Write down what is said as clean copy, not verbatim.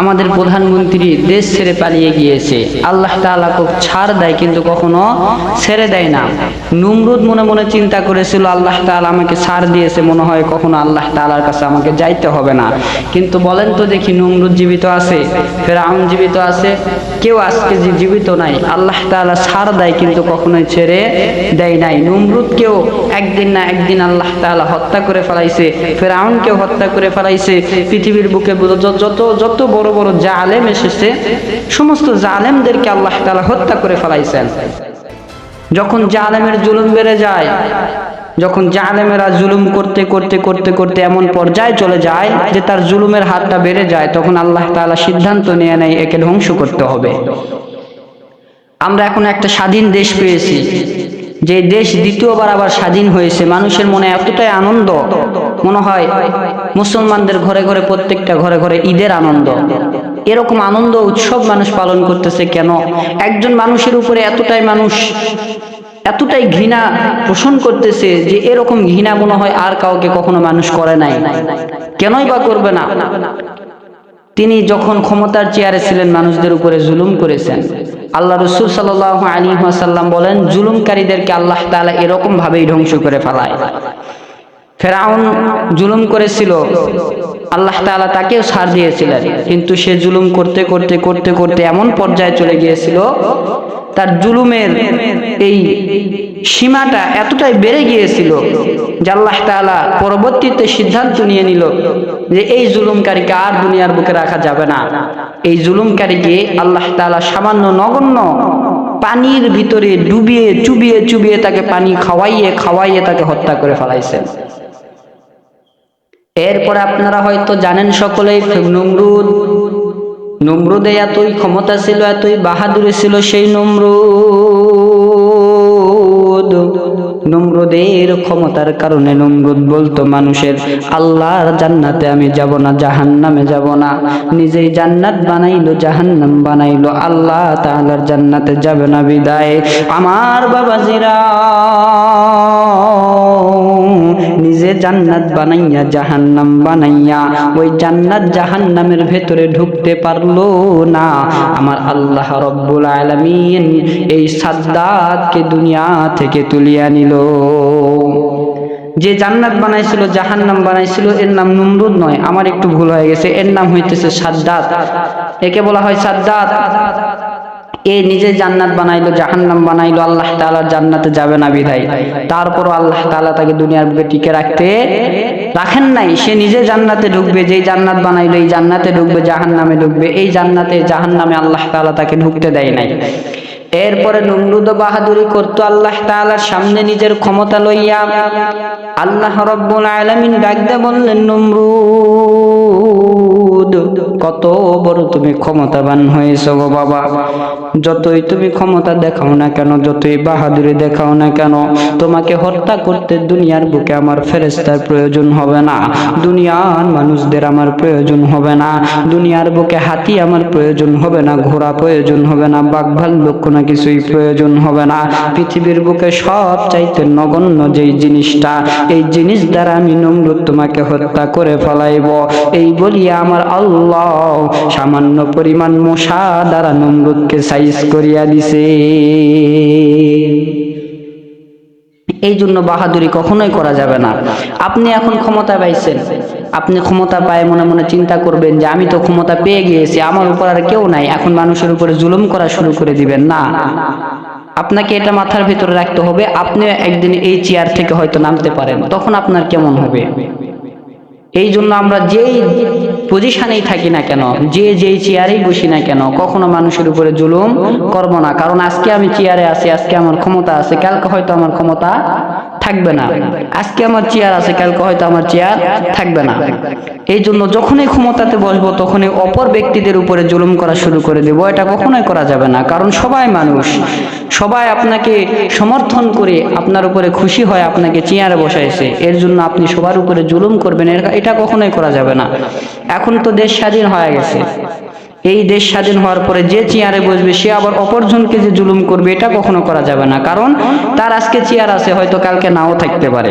আমাদের প্রধানমন্ত্রী দেশ ছেড়ে পালিয়ে গিয়েছে, আল্লাহ তাআলা খুব ছাড় দেয় কিন্তু কখনো ছেড়ে দেয় না। নমরুদ মনে মনে চিন্তা করেছিল আল্লাহ তাআলা আমাকে ছাড় দিয়েছে, মনে হয় কখনো আল্লাহ তাআলার কাছে আমাকে যাইতে হবে না। কিন্তু বলেন তো দেখি, নমরুদ জীবিত আছে, ফেরাউন জীবিত আছে, কেউ আজকে জীবিত নাই। আল্লাহ তাআলা ছাড় দেয় কিন্তু কখনোই ছেড়ে দেয় নাই। নমরুদকেও একদিন না একদিন আল্লাহ তাআলা হত্যা করে ফেলাইছে, ফেরাউনকেও হত্যা করে ফেলাইছে। পৃথিবীর বুকে যত বড় বড় জালেম এসেছে, সমস্ত জালেমদেরকে আল্লাহ তাআলা হত্যা করে ফেলাইছেন। যখন জালেমের জুলুম বেড়ে যায়, যখন জালেমেরা জুলুম করতে করতে করতে করতে এমন পর্যায়ে চলে যায় যে তার জুলুমের হাতটা বেড়ে যায়, তখন আল্লাহ তাআলা সিদ্ধান্ত নিয়ে নেয় একে ধ্বংস করতে হবে। আমরা এখন একটা স্বাধীন দেশ পেয়েছি, যে দেশ দ্বিতীয়বার আবার স্বাধীন হয়েছে। মানুষের মনে এতটাই আনন্দ, মনে হয় মুসলমানদের ঘরে ঘরে, প্রত্যেকটা ঘরে ঘরে ঈদের আনন্দ। এরকম আনন্দ উৎসব মানুষ পালন করতেছে কেন? একজন মানুষের উপরে এতটাই ঘৃণা পোষণ করতেছে যে এরকম ঘৃণা মনে হয় আর কাউকে কখনো মানুষ করে নাই। কেনই বা করবে না? তিনি যখন ক্ষমতার চেয়ারে ছিলেন মানুষদের উপরে জুলুম করেছেন। আল্লাহ রাসূল সাল্লাল্লাহু আলাইহি ওয়াসাল্লাম বলেন, জুলুমকারীদেরকে আল্লাহ তাআলা এরকম ভাবেই ধ্বংস করে ফেলায়। ফেরাউন জুলুম করেছিল, আল্লাহ তাআলা তাকেও ছাড় দিয়েছিলেন, কিন্তু সে জুলুম করতে করতে করতে করতে এমন পর্যায়ে চলে গিয়েছিল, তার জুলুমের এই সীমাটা এতটাই বেড়ে গিয়েছিল যে আল্লাহ তাআলা পরবর্তীতে সিদ্ধান্ত নিয়ে নিল যে এই জুলুমকারীকে আর দুনিয়ার বুকে রাখা যাবে না। এই জুলুমকারীকে আল্লাহ তাআলা সামান্য নগণ্য পানির ভিতরে ডুবিয়ে চুবিয়ে চুবিয়ে তাকে পানি খাওয়াইয়ে খাওয়াইয়ে তাকে হত্যা করে ফেলাইছেন। এরপরে আপনারা হয়তো জানেন সকলেই, নমরুদে এতই ক্ষমতা ছিল, এতই বাহাদুরি ছিল সেই নমরুদের ক্ষমতার কারণে নমরুদ বলতো মানুষের, আল্লাহর জান্নাতে আমি যাব না, জাহান্নামে যাব না। নিজেই জান্নাত বানাইলো, জাহান্নাম বানাইলো, আল্লাহ তাআলার জান্নাতে যাবে না বিদায়। আমার বাবাজিরা, নিজে জান্নাত বানাইয়া জাহান্নাম বানাইয়া ওই জান্নাত জাহান্নামের ভেতরে ঢুকতে পারলো না। আমার আল্লাহ রব্বুল আলামিন এই সাদ্দাতকে দুনিয়া থেকে তুলিয়া নিল। যে জান্নাত বানাইছিল, জাহান্নাম বানাইছিল, এর নাম নমরুদ নয়, আমার একটু ভুল হয়ে গেছে, এর নাম হইতেছে সাদ্দাত। একে বলা হয় সাদ্দাত। এ নিজে জান্নাত বানাইলো, জাহান্নাম বানাইলো, আল্লাহ তাআলার জান্নাতে যাবে না বিধায়। তারপরও আল্লাহ তাআলা তাকে দুনিয়ার বুকে টিকে রাখেন নাই। সে নিজে জান্নাতে ঢুকবে, যেই জান্নাত বানাইলো এই জান্নাতে ঢুকবে, জাহান্নামে ঢুকবে এই জান্নাতে, জাহান্নামে আল্লাহ তাআলা তাকে ঢুকতে দেয় নাই। এরপরে নমরুদ বাহাদুরি করতো আল্লাহ তাআলার সামনে নিজের ক্ষমতা লইয়া। আল্লাহ রব্বুল আলামিন ডাক দিয়ে বললেন, নমরুদ কত বড় তুমি ক্ষমতাবান হয়েছো গো বাবা। যতই তুমি ক্ষমতা দেখাও না কেন, যতই বাহাদুরি দেখাও না কেন, তোমাকে হত্যা করতে দুনিয়ার বুকে আমার ফেরেশতার প্রয়োজন হবে না, দুনিয়ার মানুষদের আমার প্রয়োজন হবে না, দুনিয়ার বুকে হাতি আমার প্রয়োজন হবে না, ঘোড়া প্রয়োজন হবে না, বাঘ ভাল্লুক কোনো কিছুই প্রয়োজন হবে না। পৃথিবীর বুকে সব চাইতে নগণ্য যেই জিনিসটা, এই জিনিস দ্বারা আমি নমরুদ তোমাকে হত্যা করে ফেলাইব। এই বলিয়া আমার আল্লাহ সামান্য পরিমাণ মশা দ্বারা নমরুদকে সাইজ করিয়া দিছে। এই জন্য বাহাদুরি কখনোই করা যাবে না। আপনি এখন ক্ষমতা পাইছেন, আপনি ক্ষমতা পায় মনে মনে চিন্তা করবেন যে আমি তো ক্ষমতা পেয়ে গিয়েছি, আমার উপর আর কেউ নাই, এখন মানুষের উপরে জুলুম করা শুরু করে দিবেন না। আপনাকে এটা মাথার ভিতরে রাখতে হবে, আপনি একদিন এই চেয়ার থেকে হয়তো নামতে পারেন, তখন আপনার কেমন হবে। এই জন্য আমরা যেই পজিশনেই থাকি না কেন, যেই চেয়ারেই বসি না কেন, কখনো মানুষের উপরে জুলুম করব না। কারণ আজকে আমি চেয়ারে আছি, আজকে আমার ক্ষমতা আছে, কালকে হয়তো আমার ক্ষমতা থাকবে না। আজকে আমার চেয়ার আছে, কালকে হয়তো আমার চেয়ার থাকবে না। এই জন্য যখনই ক্ষমতাতে বসবো তখনই অপর ব্যক্তিদের উপরে জুলুম করা শুরু করে দেব, এটা কখনোই করা যাবে না। কারণ সবাই মানুষ, সবাই আপনাকে সমর্থন করে আপনার উপরে খুশি হয় আপনাকে চেয়ারে বসাইছে, এর জন্য আপনি সবার উপরে জুলুম করবেন, এটা কখনোই করা যাবে না। এখন তো দেশ স্বাধীন হয়ে গেছে, এই দেশ স্বাধীন হওয়ার পরে যে চেয়ারে বসবে সে আবার অপরজনকে যে জুলুম করবে, এটা কখনো করা যাবে না। কারণ তার আজকে চেয়ার আছে, হয়তো কালকে নাও থাকতে পারে।